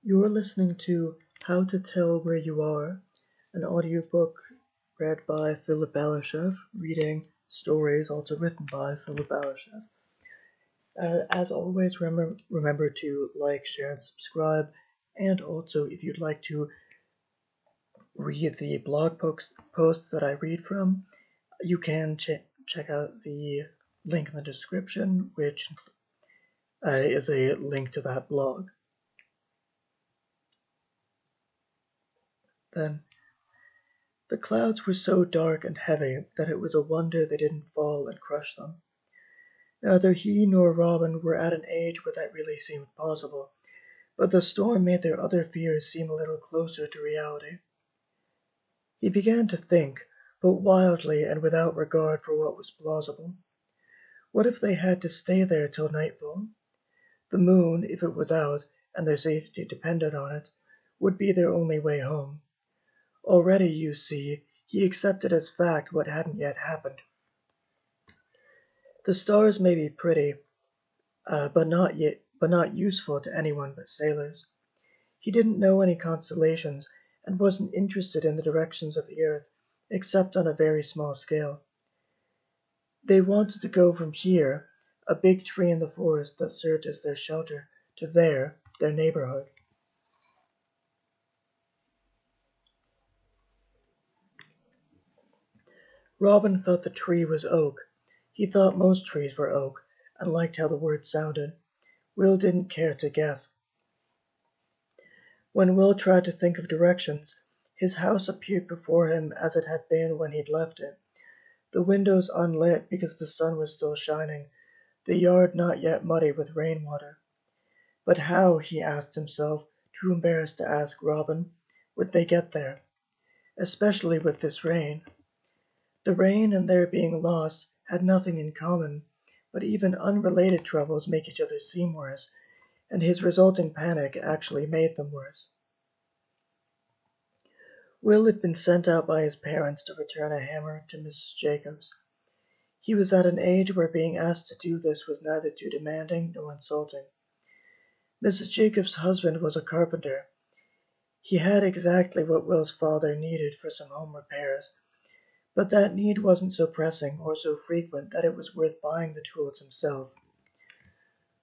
You're listening to How to Tell Where You Are, an audiobook read by Philip Ballerscheff, reading stories also written by Philip Ballerscheff. As always, remember to like, share, and subscribe. And also, if you'd like to read the blog posts that I read from, you can check out the link in the description, which is a link to that blog. Then, the clouds were so dark and heavy that it was a wonder they didn't fall and crush them. Neither he nor Robin were at an age where that really seemed possible, but the storm made their other fears seem a little closer to reality. He began to think, but wildly and without regard for what was plausible. What if they had to stay there till nightfall? The moon, if it was out, and their safety depended on it, would be their only way home. Already, you see, he accepted as fact what hadn't yet happened. The stars may be pretty, but not useful to anyone but sailors. He didn't know any constellations and wasn't interested in the directions of the earth, except on a very small scale. They wanted to go from here, a big tree in the forest that served as their shelter, to there, their neighborhood. Robin thought the tree was oak. He thought most trees were oak, and liked how the word sounded. Will didn't care to guess. When Will tried to think of directions, his house appeared before him as it had been when he'd left it, the windows unlit because the sun was still shining, the yard not yet muddy with rainwater. But how, he asked himself, too embarrassed to ask Robin, would they get there? Especially with this rain. The rain and their being lost had nothing in common, but even unrelated troubles make each other seem worse, and his resulting panic actually made them worse. Will had been sent out by his parents to return a hammer to Mrs. Jacobs. He was at an age where being asked to do this was neither too demanding nor insulting. Mrs. Jacobs' husband was a carpenter. He had exactly what Will's father needed for some home repairs, but that need wasn't so pressing or so frequent that it was worth buying the tools himself.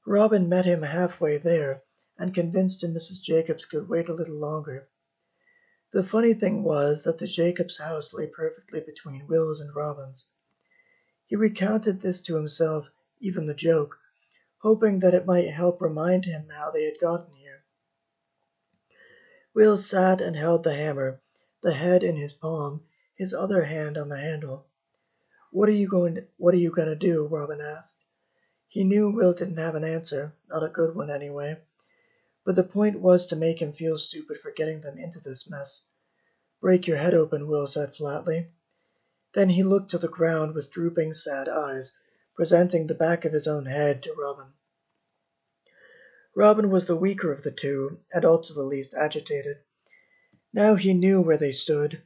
Robin met him halfway there and convinced him Mrs. Jacobs could wait a little longer. The funny thing was that the Jacobs' house lay perfectly between Will's and Robin's. He recounted this to himself, even the joke, hoping that it might help remind him how they had gotten here. Will sat and held the hammer, the head in his palm, his other hand on the handle. What are you going to do? Robin asked. He knew Will didn't have an answer, not a good one anyway. But the point was to make him feel stupid for getting them into this mess. Break your head open, Will said flatly. Then he looked to the ground with drooping, sad eyes, presenting the back of his own head to Robin. Robin was the weaker of the two, and also the least agitated. Now he knew where they stood.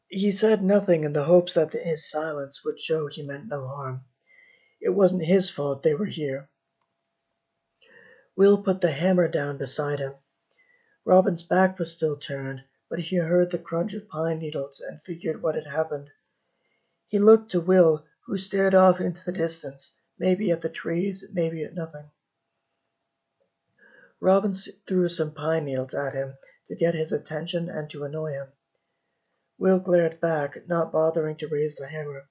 He said nothing in the hopes that his silence would show he meant no harm. It wasn't his fault they were here. Will put the hammer down beside him. Robin's back was still turned, but he heard the crunch of pine needles and figured what had happened. He looked to Will, who stared off into the distance, maybe at the trees, maybe at nothing. Robin threw some pine needles at him to get his attention and to annoy him. Will glared back, not bothering to raise the hammer.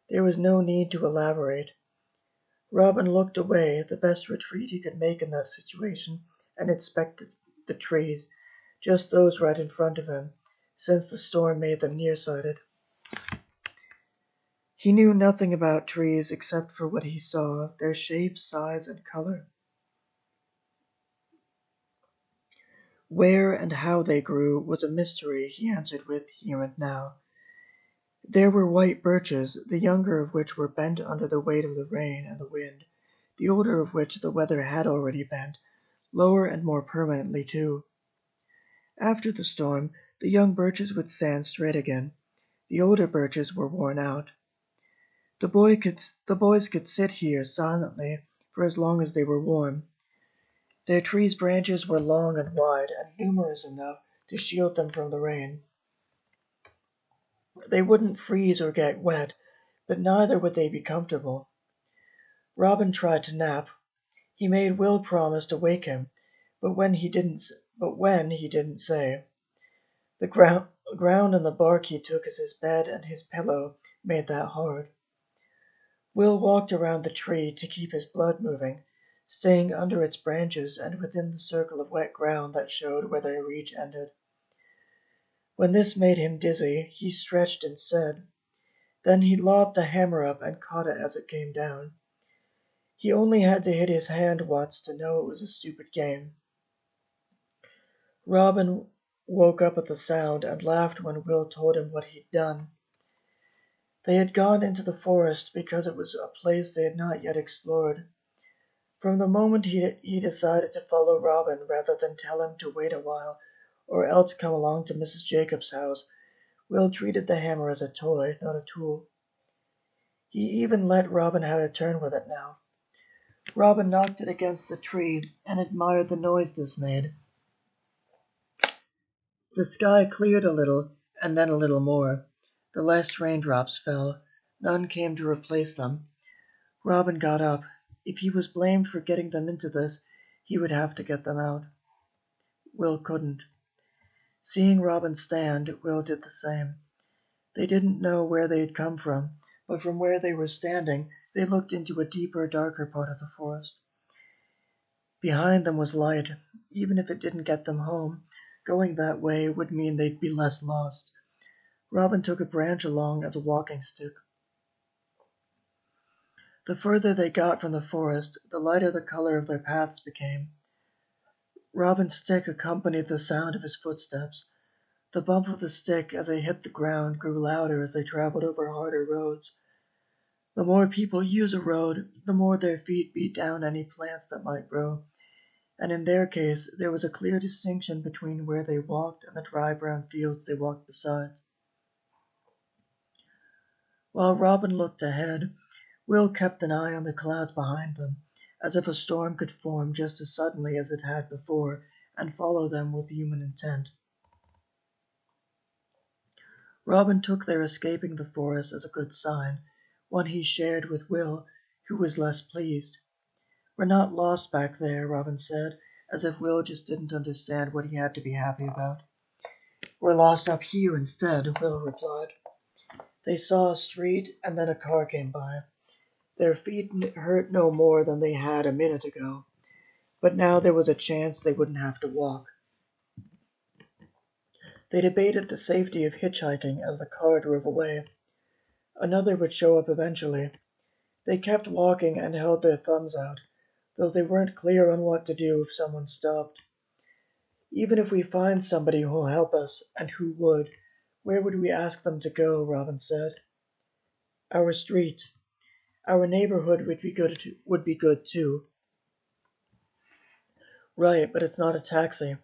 There was no need to elaborate. Robin looked away, the best retreat he could make in that situation, and inspected the trees, just those right in front of him, since the storm made them nearsighted. He knew nothing about trees except for what he saw, their shape, size, and color. Where and how they grew was a mystery, he answered with here and now. There were white birches, the younger of which were bent under the weight of the rain and the wind, the older of which the weather had already bent, lower and more permanently too. After the storm, the young birches would stand straight again. The older birches were worn out. The boys could sit here silently for as long as they were warm. Their trees' branches were long and wide, and numerous enough to shield them from the rain. They wouldn't freeze or get wet, but neither would they be comfortable. Robin tried to nap. He made Will promise to wake him, but when he didn't say. The ground and the bark he took as his bed and his pillow made that hard. Will walked around the tree to keep his blood moving, staying under its branches and within the circle of wet ground that showed where their reach ended. When this made him dizzy, he stretched instead. Then he lobbed the hammer up and caught it as it came down. He only had to hit his hand once to know it was a stupid game. Robin woke up at the sound and laughed when Will told him what he'd done. They had gone into the forest because it was a place they had not yet explored. From the moment he decided to follow Robin rather than tell him to wait a while or else come along to Mrs. Jacobs' house, Will treated the hammer as a toy, not a tool. He even let Robin have a turn with it now. Robin knocked it against the tree and admired the noise this made. The sky cleared a little, and then a little more. The last raindrops fell. None came to replace them. Robin got up. If he was blamed for getting them into this, he would have to get them out. Will couldn't. Seeing Robin stand, Will did the same. They didn't know where they had come from, but from where they were standing, they looked into a deeper, darker part of the forest. Behind them was light. Even if it didn't get them home, going that way would mean they'd be less lost. Robin took a branch along as a walking stick. The further they got from the forest, the lighter the color of their paths became. Robin's stick accompanied the sound of his footsteps. The bump of the stick as they hit the ground grew louder as they traveled over harder roads. The more people use a road, the more their feet beat down any plants that might grow, and in their case there was a clear distinction between where they walked and the dry brown fields they walked beside. While Robin looked ahead, Will kept an eye on the clouds behind them, as if a storm could form just as suddenly as it had before and follow them with human intent. Robin took their escaping the forest as a good sign, one he shared with Will, who was less pleased. "We're not lost back there," Robin said, as if Will just didn't understand what he had to be happy about. "We're lost up here instead," Will replied. They saw a street, and then a car came by. Their feet hurt no more than they had a minute ago, but now there was a chance they wouldn't have to walk. They debated the safety of hitchhiking as the car drove away. Another would show up eventually. They kept walking and held their thumbs out, though they weren't clear on what to do if someone stopped. "Even if we find somebody who'll help us, and who would, where would we ask them to go?" Robin said. "Our street. Our neighborhood would be good too." "Right, but it's not a taxi.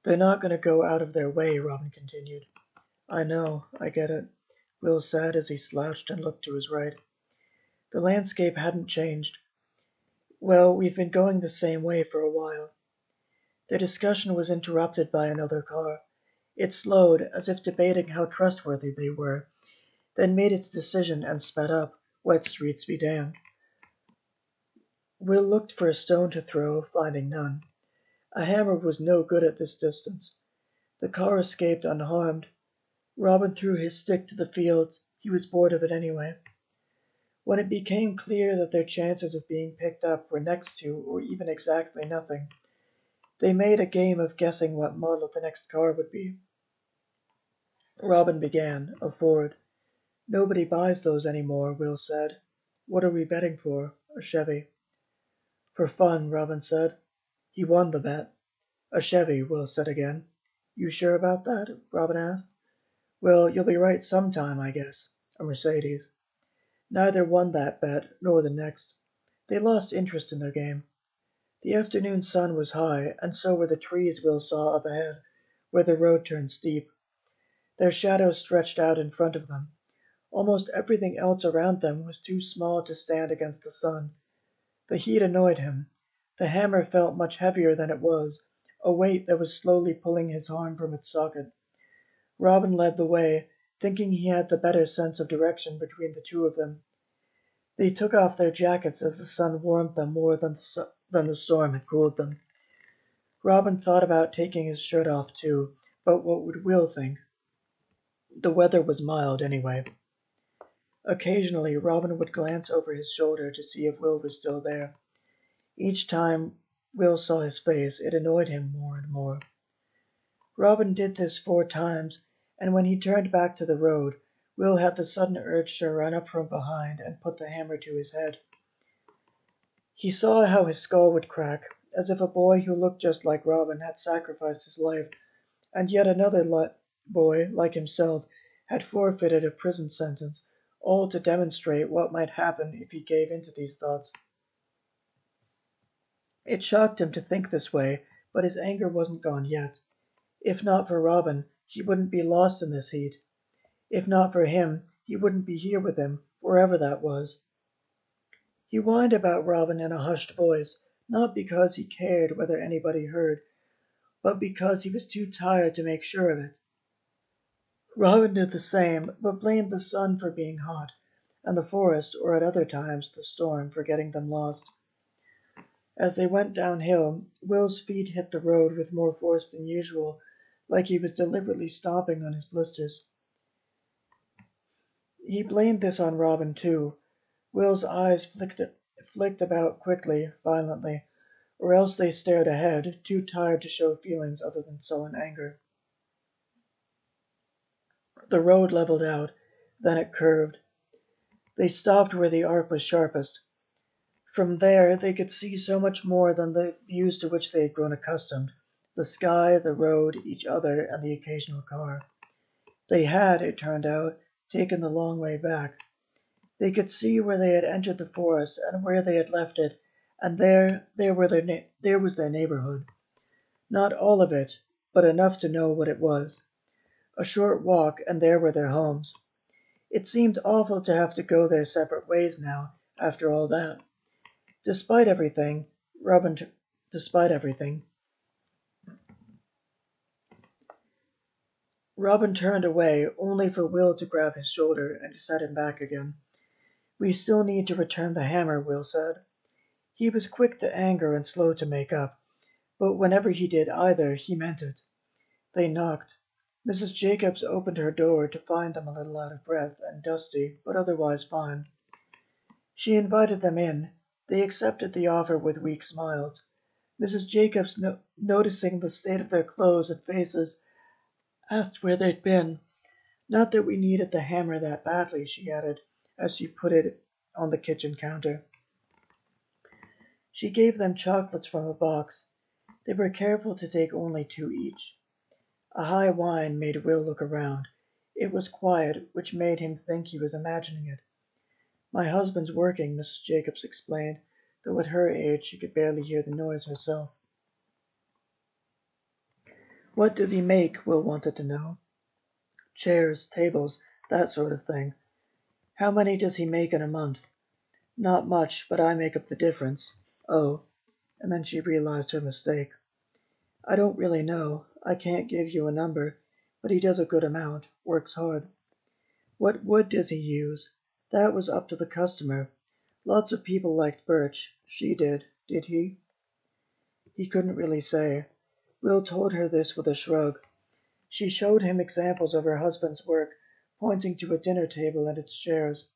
They're not going to go out of their way," Robin continued. "I know, I get it," Will said as he slouched and looked to his right. The landscape hadn't changed. "Well, we've been going the same way for a while." Their discussion was interrupted by another car. It slowed, as if debating how trustworthy they were, then made its decision and sped up. Wet streets be damned. Will looked for a stone to throw, finding none. A hammer was no good at this distance. The car escaped unharmed. Robin threw his stick to the field. He was bored of it anyway. When it became clear that their chances of being picked up were next to or even exactly nothing, they made a game of guessing what model the next car would be. Robin began, a Ford. "Nobody buys those anymore," Will said. "What are we betting for?" "A Chevy." "For fun," Robin said. He won the bet. "A Chevy," Will said again. "You sure about that?" Robin asked. "Well, you'll be right sometime, I guess. A Mercedes." Neither won that bet, nor the next. They lost interest in their game. The afternoon sun was high, and so were the trees Will saw up ahead, where the road turned steep. Their shadows stretched out in front of them. Almost everything else around them was too small to stand against the sun. The heat annoyed him. The hammer felt much heavier than it was, a weight that was slowly pulling his arm from its socket. Robin led the way, thinking he had the better sense of direction between the two of them. They took off their jackets as the sun warmed them more than the storm had cooled them. Robin thought about taking his shirt off too, but what would Will think? The weather was mild anyway. Occasionally, Robin would glance over his shoulder to see if Will was still there. Each time Will saw his face, it annoyed him more and more. Robin did this 4 times, and when he turned back to the road, Will had the sudden urge to run up from behind and put the hammer to his head. He saw how his skull would crack, as if a boy who looked just like Robin had sacrificed his life, and yet another boy, like himself, had forfeited a prison sentence, all to demonstrate what might happen if he gave in to these thoughts. It shocked him to think this way, but his anger wasn't gone yet. If not for Robin, he wouldn't be lost in this heat. If not for him, he wouldn't be here with him, wherever that was. He whined about Robin in a hushed voice, not because he cared whether anybody heard, but because he was too tired to make sure of it. Robin did the same, but blamed the sun for being hot, and the forest, or at other times the storm, for getting them lost. As they went downhill, Will's feet hit the road with more force than usual, like he was deliberately stomping on his blisters. He blamed this on Robin too. Will's eyes flicked about quickly, violently, or else they stared ahead, too tired to show feelings other than sullen anger. The road leveled out, then it curved. They stopped where the arc was sharpest. From there they could see so much more than the views to which they had grown accustomed: the sky, the road, each other, and the occasional car. They had, it turned out, taken the long way back. They could see where they had entered the forest and where they had left it, and there was their neighborhood. Not all of it, but enough to know what it was. A short walk, and there were their homes. It seemed awful to have to go their separate ways now, after all that. Despite everything, Robin turned away, only for Will to grab his shoulder and to set him back again. "We still need to return the hammer," Will said. He was quick to anger and slow to make up, but whenever he did either, he meant it. They knocked. Mrs. Jacobs opened her door to find them a little out of breath and dusty, but otherwise fine. She invited them in. They accepted the offer with weak smiles. Mrs. Jacobs, noticing the state of their clothes and faces, asked where they'd been. "Not that we needed the hammer that badly," she added, as she put it on the kitchen counter. She gave them chocolates from a box. They were careful to take only 2 each. A high whine made Will look around. It was quiet, which made him think he was imagining it. "My husband's working," Mrs. Jacobs explained, though at her age she could barely hear the noise herself. "What does he make?" Will wanted to know. "Chairs, tables, that sort of thing." "How many does he make in a month?" "Not much, but I make up the difference." "Oh," and then she realized her mistake. "I don't really know. I can't give you a number, but he does a good amount, works hard." "What wood does he use?" That was up to the customer. Lots of people liked birch. She did. Did he? He couldn't really say. Will told her this with a shrug. She showed him examples of her husband's work, pointing to a dinner table and its chairs.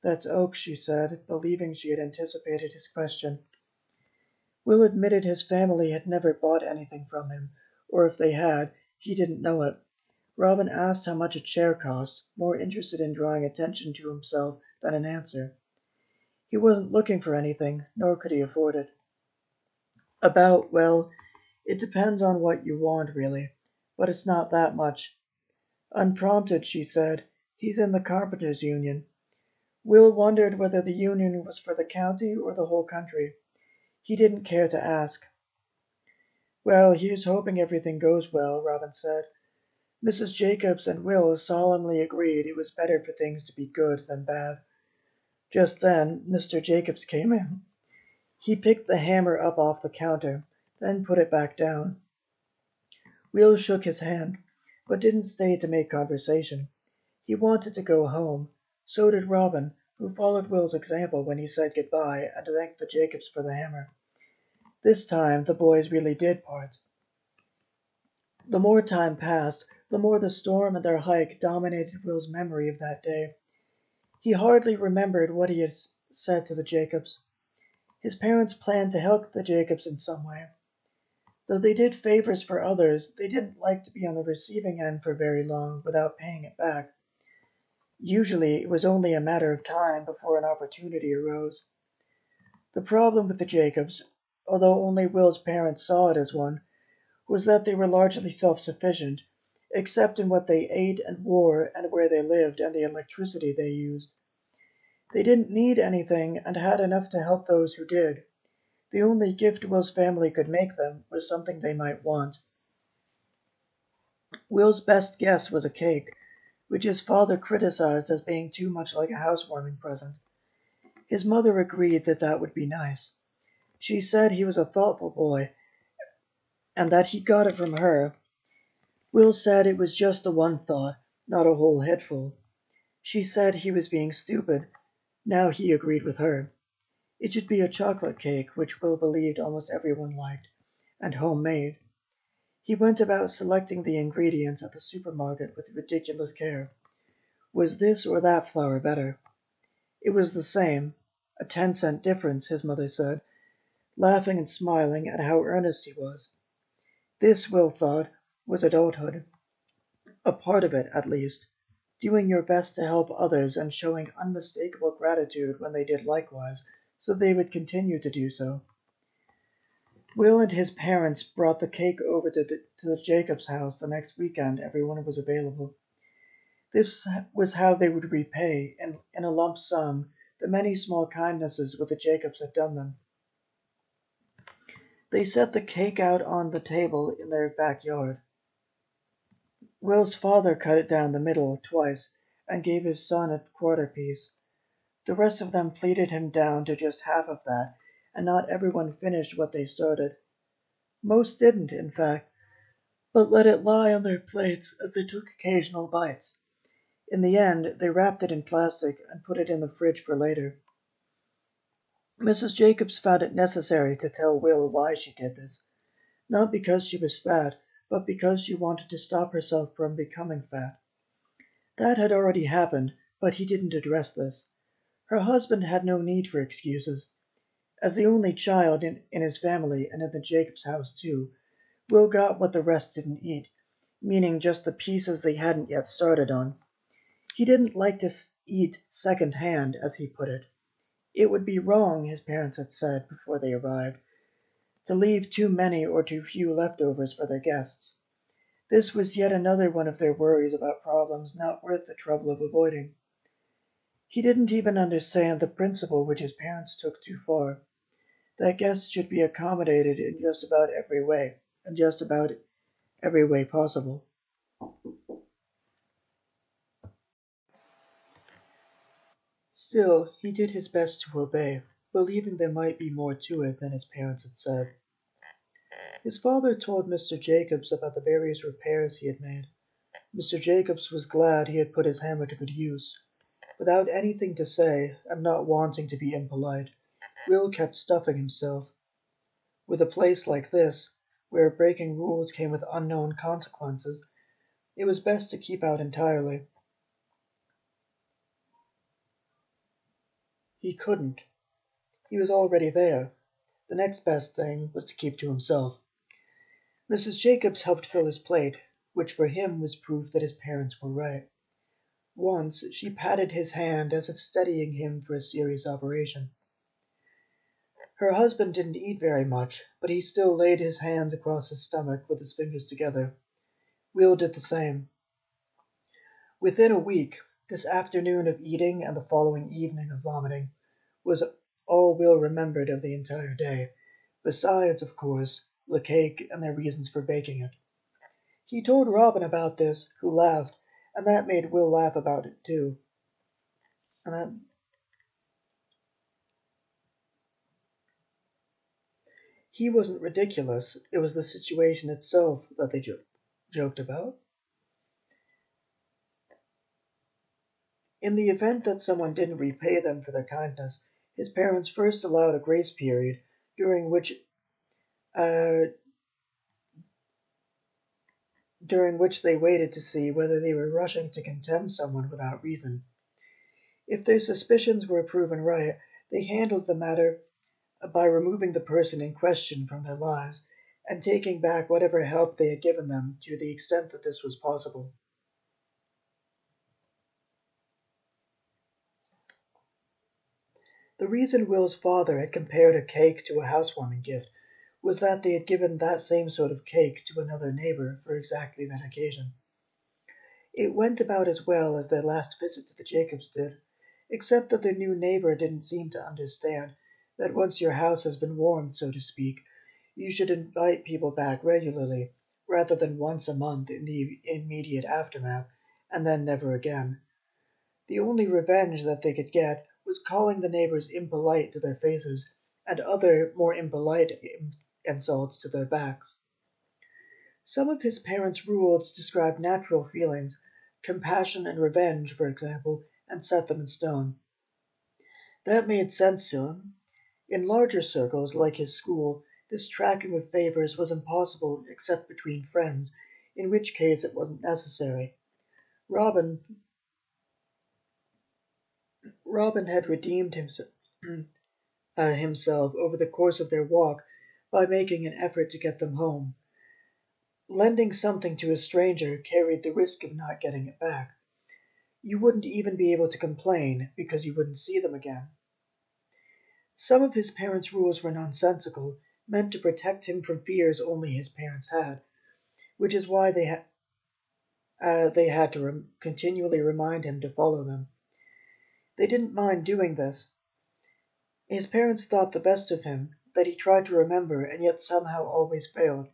"That's oak," she said, believing she had anticipated his question. Will admitted his family had never bought anything from him, or if they had, he didn't know it. Robin asked how much a chair cost, more interested in drawing attention to himself than an answer. He wasn't looking for anything, nor could he afford it. Well, it depends on what you want, really, but it's not that much." Unprompted, she said, "He's in the Carpenters' Union." Will wondered whether the union was for the county or the whole country. He didn't care to ask. "Well, here's hoping everything goes well," Robin said. Mrs. Jacobs and Will solemnly agreed it was better for things to be good than bad. Just then Mr. Jacobs came in. He picked the hammer up off the counter, then put it back down. Will shook his hand, but didn't stay to make conversation. He wanted to go home. So did Robin, who followed Will's example when he said goodbye and thanked the Jacobs for the hammer. This time the boys really did part. The more time passed, the more the storm and their hike dominated Will's memory of that day. He hardly remembered what he had said to the Jacobs. His parents planned to help the Jacobs in some way. Though they did favors for others, they didn't like to be on the receiving end for very long without paying it back. Usually, it was only a matter of time before an opportunity arose. The problem with the Jacobs, although only Will's parents saw it as one, was that they were largely self-sufficient, except in what they ate and wore and where they lived and the electricity they used. They didn't need anything and had enough to help those who did. The only gift Will's family could make them was something they might want. Will's best guess was a cake, which his father criticized as being too much like a housewarming present. His mother agreed that that would be nice. She said he was a thoughtful boy and that he got it from her. Will said it was just the one thought, not a whole headful. She said he was being stupid. Now he agreed with her. It should be a chocolate cake, which Will believed almost everyone liked, and homemade. He went about selecting the ingredients at the supermarket with ridiculous care. Was this or that flour better? It was the same, a 10-cent difference, his mother said, laughing and smiling at how earnest he was. This, Will thought, was adulthood. A part of it, at least. Doing your best to help others and showing unmistakable gratitude when they did likewise, so they would continue to do so. Will and his parents brought the cake over to the Jacobs house the next weekend everyone was available. This was how they would repay, in a lump sum, the many small kindnesses which the Jacobs had done them. They set the cake out on the table in their backyard. Will's father cut it down the middle twice and gave his son a quarter piece. The rest of them pleaded him down to just half of that, and not everyone finished what they started. Most didn't, in fact, but let it lie on their plates as they took occasional bites. In the end, they wrapped it in plastic and put it in the fridge for later. Mrs. Jacobs found it necessary to tell Will why she did this, not because she was fat, but because she wanted to stop herself from becoming fat. That had already happened, but he didn't address this. Her husband had no need for excuses. As the only child in his family and in the Jacobs house too, Will got what the rest didn't eat, meaning just the pieces they hadn't yet started on. He didn't like to eat second-hand, as he put it. It would be wrong, his parents had said before they arrived, to leave too many or too few leftovers for their guests. This was yet another one of their worries about problems not worth the trouble of avoiding. He didn't even understand the principle which his parents took too far, that guests should be accommodated in just about every way, and just about every way possible. Still, he did his best to obey, believing there might be more to it than his parents had said. His father told Mr. Jacobs about the various repairs he had made. Mr. Jacobs was glad he had put his hammer to good use. Without anything to say, and not wanting to be impolite, Will kept stuffing himself. With a place like this, where breaking rules came with unknown consequences, it was best to keep out entirely. He couldn't. He was already there. The next best thing was to keep to himself. Mrs. Jacobs helped fill his plate, which for him was proof that his parents were right. Once she patted his hand as if steadying him for a serious operation. Her husband didn't eat very much, but he still laid his hands across his stomach with his fingers together. Will did the same. Within a week, this afternoon of eating and the following evening of vomiting was all Will remembered of the entire day, besides, of course, the cake and their reasons for baking it. He told Robin about this, who laughed, and that made Will laugh about it too. And He wasn't ridiculous, it was the situation itself that they joked about. In the event that someone didn't repay them for their kindness, his parents first allowed a grace period during which uh, they waited to see whether they were rushing to condemn someone without reason. If their suspicions were proven right, they handled the matter by removing the person in question from their lives and taking back whatever help they had given them to the extent that this was possible. The reason Will's father had compared a cake to a housewarming gift was that they had given that same sort of cake to another neighbor for exactly that occasion. It went about as well as their last visit to the Jacobs did, except that their new neighbor didn't seem to understand that once your house has been warmed, so to speak, you should invite people back regularly, rather than once a month in the immediate aftermath, and then never again. The only revenge that they could get was calling the neighbors impolite to their faces, and other more impolite insults to their backs. Some of his parents' rules described natural feelings, compassion and revenge, for example, and set them in stone. That made sense to him. In larger circles, like his school, this tracking of favors was impossible except between friends, in which case it wasn't necessary. Robin had redeemed himself over the course of their walk by making an effort to get them home. Lending something to a stranger carried the risk of not getting it back. You wouldn't even be able to complain because you wouldn't see them again. Some of his parents' rules were nonsensical, meant to protect him from fears only his parents had, which is why they had to continually remind him to follow them. They didn't mind doing this. His parents thought the best of him, that he tried to remember and yet somehow always failed.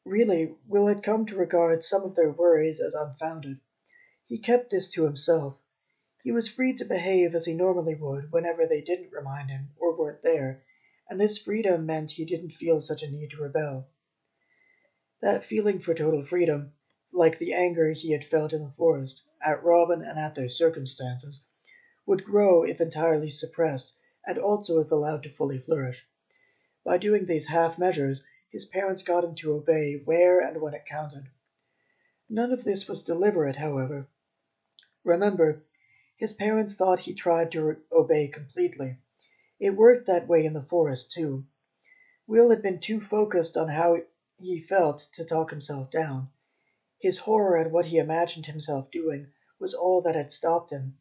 Really, Will had come to regard some of their worries as unfounded. He kept this to himself. He was free to behave as he normally would whenever they didn't remind him or weren't there, and this freedom meant he didn't feel such a need to rebel. That feeling for total freedom, like the anger he had felt in the forest, at Robin and at their circumstances, would grow if entirely suppressed, and also if allowed to fully flourish. By doing these half measures, his parents got him to obey where and when it counted. None of this was deliberate, however. Remember, his parents thought he tried to obey completely. It worked that way in the forest, too. Will had been too focused on how he felt to talk himself down. His horror at what he imagined himself doing was all that had stopped him.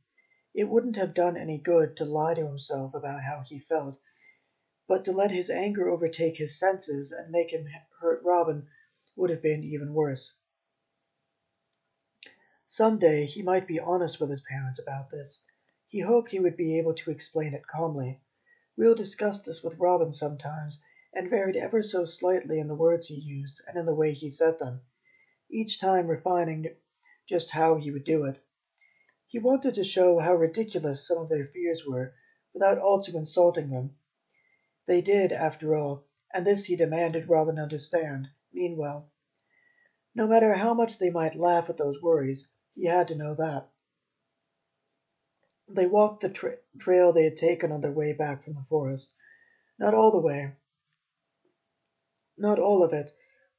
It wouldn't have done any good to lie to himself about how he felt, but to let his anger overtake his senses and make him hurt Robin would have been even worse. Some day he might be honest with his parents about this. He hoped he would be able to explain it calmly. Will discussed this with Robin sometimes, and varied ever so slightly in the words he used and in the way he said them, each time refining just how he would do it. He wanted to show how ridiculous some of their fears were, without also insulting them. They did, after all, and this he demanded Robin understand. Meanwhile, no matter how much they might laugh at those worries, he had to know that. They walked the trail they had taken on their way back from the forest. Not all the way, not all of it,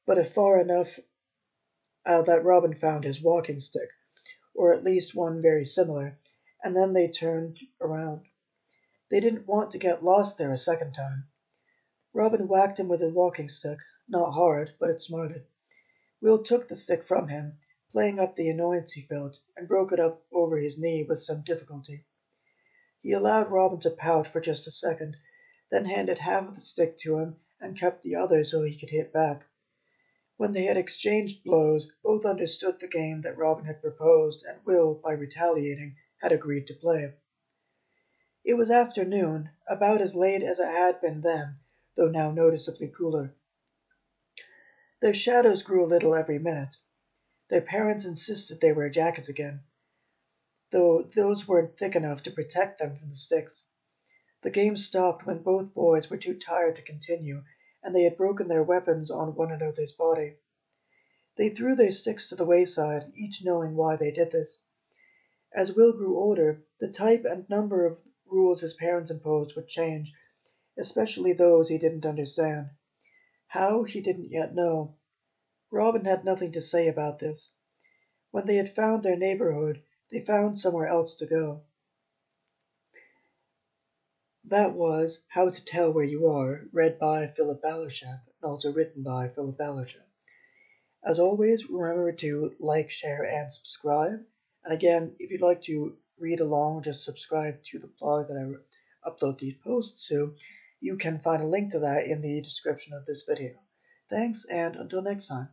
but far enough that Robin found his walking stick, or at least one very similar, and then they turned around. They didn't want to get lost there a second time. Robin whacked him with his walking stick, not hard, but it smarted. Will took the stick from him, playing up the annoyance he felt, and broke it up over his knee with some difficulty. He allowed Robin to pout for just a second, then handed half of the stick to him and kept the other so he could hit back. When they had exchanged blows, both understood the game that Robin had proposed, and Will, by retaliating, had agreed to play. It was afternoon, about as late as it had been then, though now noticeably cooler. Their shadows grew a little every minute. Their parents insisted they wear jackets again, though those weren't thick enough to protect them from the sticks. The game stopped when both boys were too tired to continue, and they had broken their weapons on one another's body. They threw their sticks to the wayside, each knowing why they did this. As Will grew older, the type and number of rules his parents imposed would change, especially those he didn't understand. How, he didn't yet know. Robin had nothing to say about this. When they had found their neighborhood, they found somewhere else to go. That was How to Tell Where You Are, read by Philip Ballerscheff, and also written by Philip Ballerscheff. As always, remember to like, share, and subscribe. And again, if you'd like to read along, just subscribe to the blog that I upload these posts to. You can find a link to that in the description of this video. Thanks, and until next time.